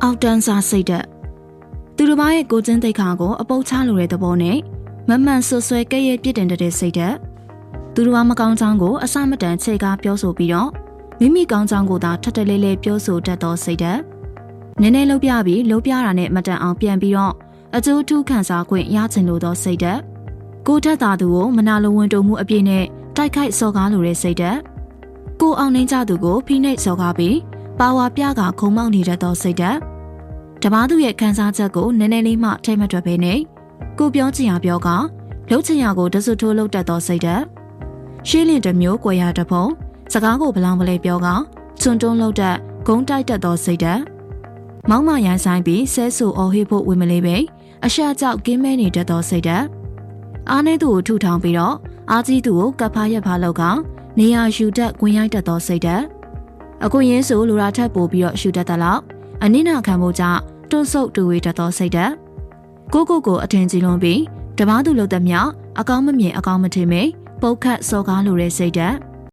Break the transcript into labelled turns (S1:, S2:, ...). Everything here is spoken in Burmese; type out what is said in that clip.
S1: အောက်တန်းစားစိတ်ဓာတ်သူတစ်ပါးရဲ့ကိုယ်ကျင့်သိက္ခာကိုအပုပ်ချလိုတဲ့သဘောနဲ့မမှန်ဆွဆွဲကဲ့ရဲ့ပြစ်တင်တဲ့စိတ်ဓာတ်သူတစ်ပါးမကောင်းကြောင်းကိုအစမတန်ခြေကားပြောဆိုပြီးတော့မိမိကောင်းကြောင်းကိုသာထပ်တလဲလဲပြောဆိုတတ်သောစိတ်ဓာတ်နည်းနည်းလှုပ်ပြပြီးလှုပ်ပြတာနဲ့မတန်အောင်ပြန်ပြီးတော့အကျိုးထူးခံစားခွင့်ရချင်လိုသောစိတ်ဓာတ်ကိုထက်သာသူကိုမနာလိုဝန်တုံမှုအပြည့်နဲ့တိုက်ခိုက်စော်ကားလိုတဲ့စိတ်ဓာတ်ကိုအောင်နှင်းကြသူကိုဖိနှိပ်စော်ကားပြီးပါဝါပြကခုံမောက်နေတတ်သောစိတ်ဓာတ်တပားသူရဲ့ခံစားချက်ကိုနည်းနည်းလေးမှထိမ့်မတွက်ပဲနဲ့ကိုပြောချင်ရပြောကလှုပ်ချင်ရကိုတစွတ်ထိုးလှုပ်တတ်သောစိတ်ဓာတ်ရှေးလင်တစ်မျိုးကွယ်ရတစ်ဖုံစကားကိုဘလောင်ပလဲပြောကချွန်းတွန်းလှုပ်တတ်ဂုံတိုက်တတ်သောစိတ်ဓာတ်မောင်းမရိုင်းဆိုင်ပြီးဆဲဆူအော်ဟိဖို့ဝင်မလေးပဲအရှာကြောက်ကင်းမဲနေတတ်သောစိတ်ဓာတ်အားနည်းသူကိုထုထောင်ပြီးတော့အားကြီးသူကိုကပ်ဖားရက်ဖားလောက်ကနေရာယူတတ်ဝင်ရိုက်တတ်သောစိတ်ဓာတ်အကွင်ရင်းဆိုလူရာထက်ပို့ပြီးတော့ရှူတတ်တဲ့လောက်အနိနာခံမှုကြောင့်တွန့်ဆုတ်တူဝေတတ်သောစိတ်ဓာတ်ကိုအထင်ကြီးလွန်ပြီးတပားသူလှုပ်သည်မြအကောင်းမမြင်အကောင်းမထင်မေပုတ်ခတ်စော်ကားလိုတဲ့စိတ်ဓာတ်